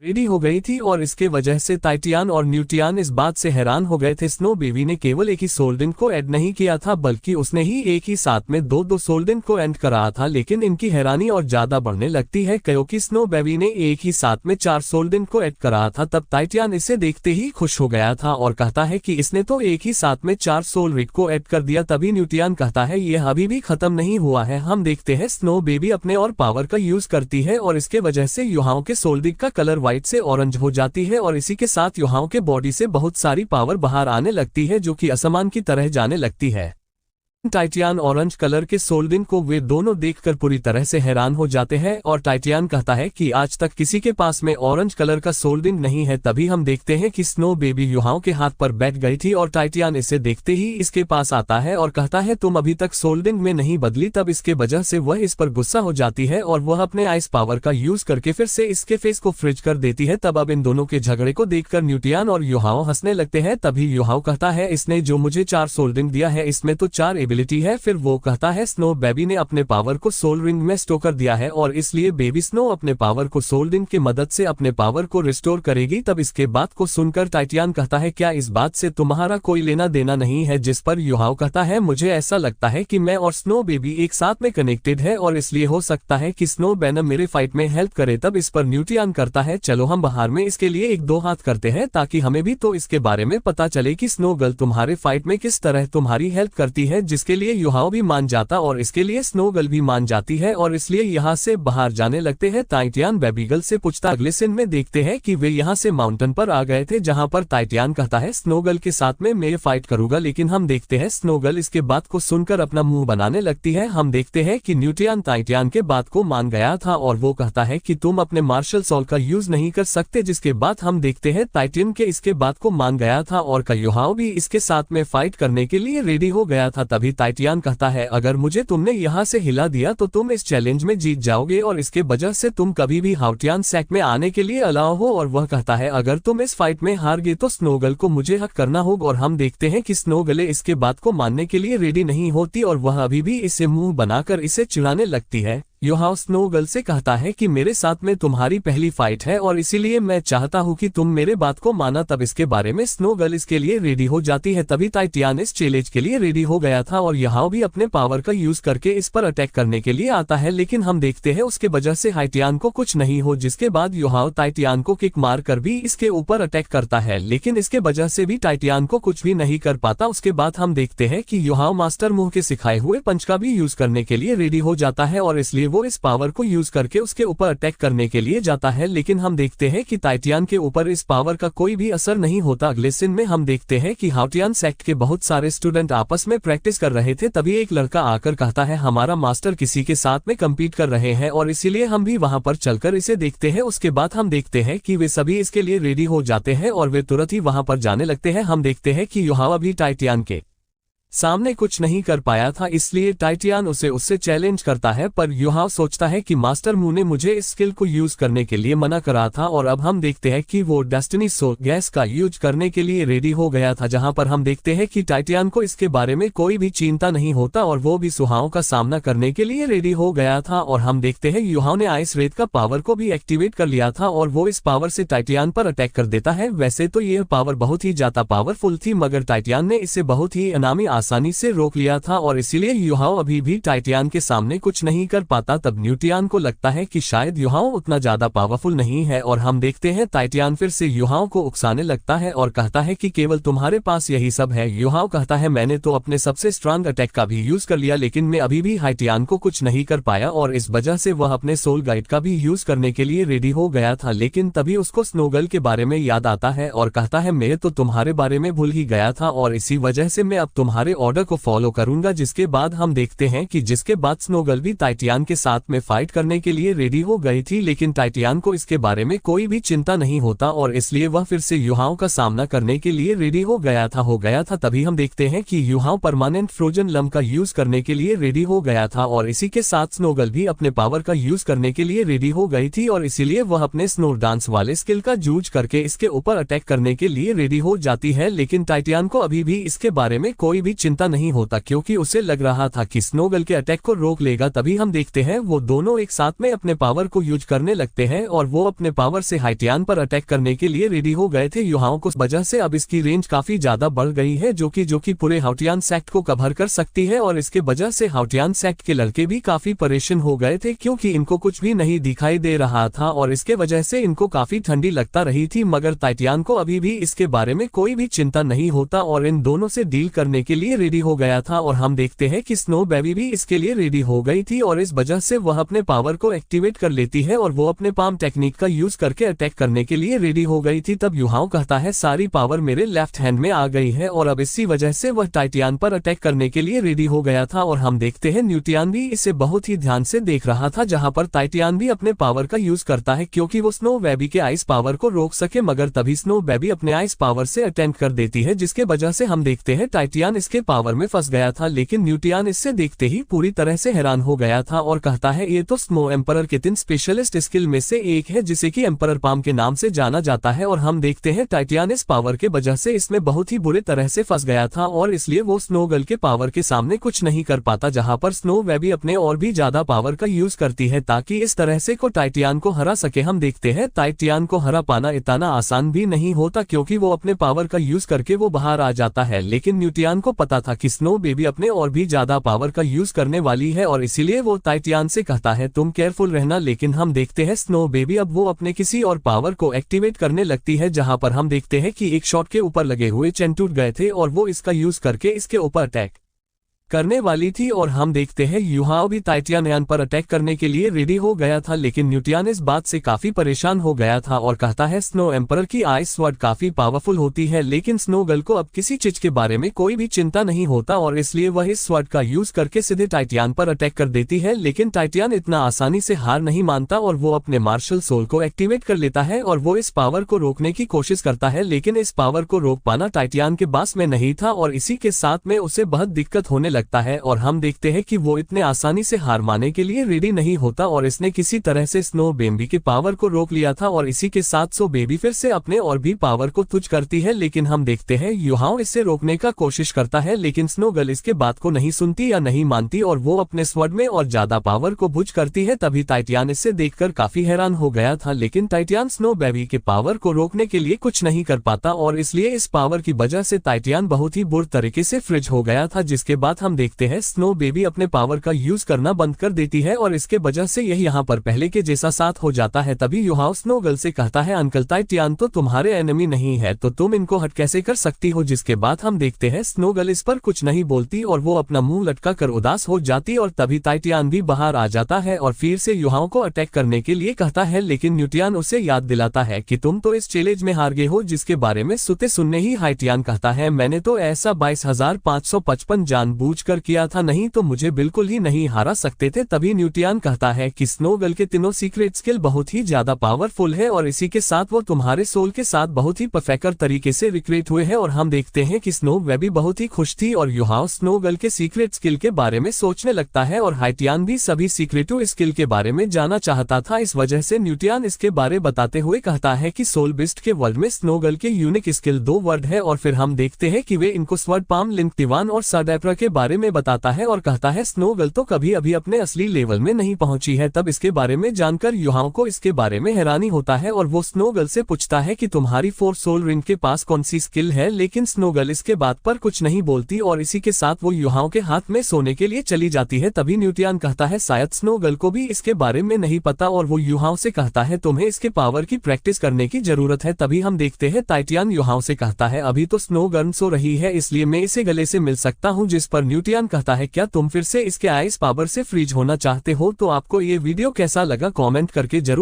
Ready हो गई थी और इसके वजह से टाइटियन और न्यूटियन इस बात से हैरान हो गए थे। स्नो बेबी ने केवल एक ही सोल्डिन को ऐड नहीं किया था, बल्कि उसने ही एक ही साथ में दो सोल्डिन को ऐड करा था। लेकिन इनकी हैरानी और ज्यादा बढ़ने लगती है क्योंकि स्नो बेबी ने एक ही साथ में 4 सोल्डिन को ऐड करा था। तब टाइटियन इसे देखते ही खुश हो गया था और कहता है कि इसने तो एक ही साथ में 4 सोल्डिन को ऐड कर दिया। तभी न्यूटियन कहता है यह अभी भी खत्म नहीं हुआ है। हम देखते हैं स्नो बेबी अपने और पावर का यूज करती है और इसके वजह से युहाओं के सोल्डिन का कलर व्हाइट से ऑरेंज हो जाती है और इसी के साथ युहाओं के बॉडी से बहुत सारी पावर बाहर आने लगती है जो कि आसमान की तरह जाने लगती है। टाइटियन ऑरेंज कलर के सोल्डिन को वे दोनों देखकर पूरी तरह से हैरान हो जाते हैं और टाइटियन कहता है कि आज तक किसी के पास में ऑरेंज कलर का सोल्डिन नहीं है। तभी हम देखते हैं कि स्नो बेबी युहाओं के हाथ पर बैठ गई थी और टाइटियन इसे देखते ही इसके पास आता है और कहता है तुम अभी तक सोल्डिन में नहीं बदली। तब इसके वजह से वह इस पर गुस्सा हो जाती है और वह अपने आइस पावर का यूज करके फिर से इसके फेस को फ्रीज कर देती है। तब अब इन दोनों के झगड़े को देखकर न्यूटियन और युहाओं हंसने लगते हैं। तभी युहाओं कहता है इसने जो मुझे 4 सोल्डिन दिया है इसमें तो 4 एबिलिटी है। फिर वो कहता है स्नो बेबी ने अपने पावर को सोल रिंग में स्टोर कर दिया है और इसलिए बेबी स्नो अपने पावर को सोल रिंग की मदद से अपने पावर को रिस्टोर करेगी। तब इसके बात को सुनकर टाइटियन कहता है क्या इस बात से तुम्हारा कोई लेना देना नहीं है? जिस पर युहाओं कहता है मुझे ऐसा लगता है कि मैं और स्नो बेबी एक साथ में कनेक्टेड है और इसलिए हो सकता है कि स्नो बेनम मेरे फाइट में हेल्प करे। तब इस पर न्यूटियन करता है चलो हम बाहर में इसके लिए 1-2 हाथ करते हैं ताकि हमें भी तो इसके बारे में पता चले कि स्नो गर्ल तुम्हारे फाइट में किस तरह तुम्हारी हेल्प करती है। जिसके लिए युहाओं भी मान जाता और इसके लिए स्नो गर्ल भी मान जाती है और इसलिए यहाँ से बाहर जाने लगते हैं। टाइटियन बेबी गर्ल से पूछता अगले सीन में देखते हैं कि वे यहाँ से माउंटेन पर आ गए थे जहाँ पर टाइटियन कहता है स्नो गर्ल के साथ में मैं फाइट करूंगा। लेकिन हम देखते हैं स्नो गर्ल इसके बात को सुनकर अपना मुंह बनाने लगती है। हम देखते हैं कि न्यूटियन टाइटियन के बात को मान गया था और वो कहता है कि तुम अपने मार्शल सॉल का यूज नहीं कर सकते। जिसके बाद हम देखते हैं टाइटियन के इसके बात को मान गया था और युहाओं भी इसके साथ में फाइट करने के लिए रेडी हो गया था। तभी टाइटियन कहता है अगर मुझे तुमने यहाँ से हिला दिया तो तुम इस चैलेंज में जीत जाओगे और इसके वजह से तुम कभी भी हाउटियन सैक में आने के लिए अलाउ हो। और वह कहता है अगर तुम इस फाइट में हार गए तो स्नोगल को मुझे हक करना होगा। और हम देखते हैं कि स्नोगले इसके बात को मानने के लिए रेडी नहीं होती और वह अभी भी इसे मुंह बनाकर इसे चिढ़ाने लगती है। युहाओं स्नो गर्ल से कहता है कि मेरे साथ में तुम्हारी पहली फाइट है और इसीलिए मैं चाहता हूँ कि तुम मेरे बात को माना। तब इसके बारे में स्नो गर्ल इसके लिए रेडी हो जाती है। तभी टाइटियन इस चैलेंज के लिए रेडी हो गया था और युहाओं भी अपने पावर का यूज करके इस पर अटैक करने के लिए आता है। लेकिन हम देखते हैं उसके वजह से टाइटियन को कुछ नहीं हो। जिसके बाद युहाओं टाइटियन को किक मार कर भी इसके ऊपर अटैक करता है लेकिन इसके वजह से भी टाइटियन को कुछ भी नहीं कर पाता। उसके बाद हम देखते हैं कि युहाओं मास्टर मुंह के सिखाए हुए पंच का भी यूज करने के लिए रेडी हो जाता है और इसलिए वो इस पावर को यूज करके उसके ऊपर अटैक करने के लिए जाता है। लेकिन हम देखते हैं कि टाइटियन के ऊपर इस पावर का कोई भी असर नहीं होता। अगले सीन में हम देखते हैं कि हाउटियन सेक्ट के बहुत सारे स्टूडेंट आपस में प्रैक्टिस कर रहे थे। तभी एक लड़का आकर कहता है हमारा मास्टर किसी के साथ में कम्पीट कर रहे हैं और इसीलिए हम भी वहां पर चलकर इसे देखते हैं। उसके बाद हम देखते हैं कि वे सभी इसके लिए रेडी हो जाते हैं और वे तुरंत ही वहां पर जाने लगते हैं। हम देखते हैं कि युहावा भी टाइटियन के सामने कुछ नहीं कर पाया था इसलिए टाइटियन उससे चैलेंज करता है। पर युहाव सोचता है कि मास्टर मू ने मुझे इस स्किल को यूज करने के लिए मना करा था और अब हम देखते हैं कि वो डेस्टिनी सोल गैस का यूज करने के लिए रेडी हो गया था। जहां पर हम देखते हैं कि टाइटियन को इसके बारे में कोई भी चिंता नहीं होता और वो भी सुहाव का सामना करने के लिए रेडी हो गया था। और हम देखते हैं युहाव ने आइस रेत का पावर को भी एक्टिवेट कर लिया था और वो इस पावर से टाइटियन पर अटैक कर देता है। वैसे तो यह पावर बहुत ही ज्यादा पावरफुल थी मगर टाइटियन ने इसे बहुत ही अनामी आसानी से रोक लिया था और इसीलिए युहाओ अभी भी टाइटियन के सामने कुछ नहीं कर पाता। तब न्यूटियन को लगता है कि शायद युहाओ उतना ज्यादा पावरफुल नहीं है और हम देखते हैं टाइटियन फिर से युहाओ को उकसाने लगता है और कहता है कि केवल तुम्हारे पास यही सब है। युहाओ कहता है मैंने तो अपने सबसे स्ट्रांग अटैक का भी यूज कर लिया लेकिन मैं अभी भी टाइटियन को कुछ नहीं कर पाया और इस वजह से वह अपने सोल गाइड का भी यूज करने के लिए रेडी हो गया था। लेकिन तभी उसको स्नोगल के बारे में याद आता है और कहता है मैं तो तुम्हारे बारे में भूल ही गया था और इसी वजह से मैं अब तुम्हारे ऑर्डर को फॉलो करूंगा। जिसके बाद हम देखते हैं कि जिसके बाद स्नोगल भी टाइटियन के साथ में फाइट करने के लिए रेडी हो गई थी लेकिन टाइटियन को इसके बारे में कोई भी चिंता नहीं होता और इसलिए वह फिर से युहाओं का सामना करने के लिए रेडी हो गया था। तभी हम देखते हैं कि युहाओ परमानेंट फ्रोजन लम का यूज करने के लिए रेडी हो गया था और इसी के साथ स्नोगल भी अपने पावर का यूज करने के लिए रेडी हो गई थी और इसीलिए वह अपने स्नो डांस वाले स्किल का यूज करके इसके ऊपर अटैक करने के लिए रेडी हो जाती है। लेकिन टाइटियन को अभी भी इसके बारे में कोई भी चिंता नहीं होता क्योंकि उसे लग रहा था कि स्नोगल के अटैक को रोक लेगा। तभी हम देखते हैं वो दोनों एक साथ में अपने पावर को यूज करने लगते हैं और वो अपने पावर से हाइटियान पर अटैक करने के लिए रेडी हो गए थे। युहाओं को वजह से अब इसकी रेंज काफी ज्यादा बढ़ गई है जो कि पूरे हाउटियान सेक्ट को कवर कर सकती है और इसके वजह से हाउटियान सेक्ट के लड़के भी काफी परेशान हो गए थे क्योंकि इनको कुछ भी नहीं दिखाई दे रहा था और इसके वजह से इनको काफी ठंडी लगता रही थी। मगर टाइटियन को अभी भी इसके बारे में कोई भी चिंता नहीं होता और इन दोनों से डील करने के लिए रेडी हो गया था। और हम देखते हैं कि स्नो बेबी भी इसके लिए रेडी हो गई थी और इस वजह से वह अपने पावर को एक्टिवेट कर लेती है और वो अपने पाम टेक्निक का यूज करके अटैक करने के लिए रेडी हो गई थी। तब युहाओं कहता है सारी पावर मेरे लेफ्ट हैंड में आ गई है और अब इसी वजह से वह टाइटियन पर अटैक करने के लिए रेडी हो गया था। और हम देखते हैं न्यूटियन भी इसे बहुत ही ध्यान से देख रहा था, जहां पर टाइटियन भी अपने पावर का यूज करता है क्योंकि वो स्नो बेबी के आइस पावर को रोक सके। मगर तभी स्नो बेबी अपने आइस पावर से अटैक कर देती है जिसके वजह से हम देखते हैं टाइटियन इसके पावर में फंस गया था। लेकिन न्यूटियन इससे देखते ही पूरी तरह से हैरान हो गया था और कहता है ये तो स्नो एम्परर के 3 स्पेशलिस्ट स्किल में से एक है जिसे कि एम्परर पाम के नाम से जाना जाता है। और हम देखते हैं टाइटियन इस पावर के वजह से इसमें बहुत ही बुरे तरह से फंस गया था और इसलिए वो स्नोगल के पावर के सामने कुछ नहीं कर पाता, जहां पर स्नो बेबी अपने और भी ज्यादा पावर का यूज करती है ताकि इस तरह से को टाइटियन को हरा सके। हम देखते हैं टाइटियन को हरा पाना इतना आसान भी नहीं होता क्योंकि वो अपने पावर का यूज करके वो बाहर आ जाता है। लेकिन न्यूटियन को पता था कि स्नो बेबी अपने और भी ज्यादा पावर का यूज करने वाली है और इसीलिए वो टाइटियन से कहता है तुम केयरफुल रहना। लेकिन हम देखते हैं स्नो बेबी अब वो अपने किसी और पावर को एक्टिवेट करने लगती है, जहां पर हम देखते हैं कि एक शॉट के ऊपर लगे हुए चेन टूट गए थे और वो इसका यूज करके इसके ऊपर अटैक करने वाली थी। और हम देखते हैं युहाओं भी टाइटियन पर अटैक करने के लिए रेडी हो गया था। लेकिन न्यूटियन इस बात से काफी परेशान हो गया था और कहता है स्नो एम्परर की आइस स्वॉर्ड काफी पावरफुल होती है, लेकिन स्नोगल को अब किसी चीज के बारे में कोई भी चिंता नहीं होता और इसलिए वह इस स्वॉर्ड का यूज करके सीधे टाइटियन पर अटैक कर देती है। लेकिन टाइटियन इतना आसानी से हार नहीं मानता और वो अपने मार्शल सोल को एक्टिवेट कर लेता है और वो इस पावर को रोकने की कोशिश करता है। लेकिन इस पावर को रोक पाना टाइटियन के बस में नहीं था और इसी के साथ में उसे बहुत दिक्कत होने लगता है। और हम देखते हैं कि वो इतने आसानी से हार मानने के लिए रेडी नहीं होता और इसने किसी तरह से स्नो बेबी के पावर को रोक लिया था और इसी के साथ स्नो बेबी फिर से अपने और भी पावर को तुच्छ करती है। लेकिन हम देखते हैं युहाओं इससे रोकने का कोशिश करता है, लेकिन स्नोगल इसके बात को नहीं सुनती या नहीं मानती और वो अपने स्वॉर्ड में और ज्यादा पावर को बुझ करती है। तभी टाइटियन इससे देखकर काफी हैरान हो गया था, लेकिन टाइटियन स्नो बेबी के पावर को रोकने के लिए कुछ नहीं कर पाता और इसलिए इस पावर की वजह से टाइटियन बहुत ही बुरे तरीके से फ्रिज हो गया था। जिसके बाद हम देखते हैं स्नो बेबी अपने पावर का यूज करना बंद कर देती है और इसके वजह से यही यहाँ पर पहले के जैसा साथ हो जाता है। तभी युहाओं स्नोगल से कहता है अंकल टाइटियन तो तुम्हारे एनिमी नहीं है तो तुम इनको हट कैसे कर सकती हो। जिसके बाद हम देखते हैं स्नोगल इस पर कुछ नहीं बोलती और वो अपना मुंह लटका कर उदास हो जाती और तभी टाइटियन भी बाहर आ जाता है और फिर से युहाओं को अटैक करने के लिए कहता है। लेकिन न्यूटियन उसे याद दिलाता है कि तुम तो इस चैलेंज में हार गए हो, जिसके बारे में सुनने ही टाइटियन कहता है मैंने तो ऐसा 22,555 जानबूझकर किया था, नहीं तो मुझे बिल्कुल ही नहीं हरा सकते थे। तभी न्यूटियन कहता है कि स्नोगल के तीनों सीक्रेट स्किल बहुत ही ज्यादा पावरफुल है और इसी के साथ वो तुम्हारे सोल के साथ बहुत ही परफेक्ट तरीके से रिक्रिएट हुए हैं। और हम देखते हैं कि स्नो बेबी बहुत ही खुश थी और युहाओं स्नोगल के सीक्रेट स्किल के बारे में सोचने लगता है और टाइटियन भी सभी सीक्रेटिव स्किल के बारे में जाना चाहता था। इस वजह से न्यूटियन इसके बारे बताते हुए कहता है कि सोल बिस्ट के वर्ल्ड में स्नोगल के यूनिक स्किल 2 वर्ड है और फिर हम देखते हैं कि वे इनको स्वर्ड पाम लिंक तिवान और साडेप्रा के बारे में बताता है और कहता है स्नोगल तो कभी अभी अपने असली लेवल में नहीं पहुंची है। तब इसके बारे में जानकर युहाओं को इसके बारे में हैरानी होता है और वो स्नोगल से पूछता है कि तुम्हारी 4 सोल रिंग के पास कौन सी स्किल है। लेकिन स्नोगल इसके बात पर कुछ नहीं बोलती और इसी के साथ वो युहाओं के हाथ में सोने के लिए चली जाती है। तभी न्यूटियन कहता है शायद स्नोगल को भी इसके बारे में नहीं पता और वो युहाओं से कहता है तुम्हें इसके पावर की प्रैक्टिस करने की जरूरत है। तभी हम देखते हैं टाइटियन युहाओं से कहता है अभी तो स्नोगल सो रही है इसलिए मैं इसे गले से मिल सकता हूँ। जिस पर न्यूटियन कहता है क्या तुम फिर से इसके आइस पावर से फ्रीज होना चाहते हो। तो आपको ये वीडियो कैसा लगा कमेंट करके जरूर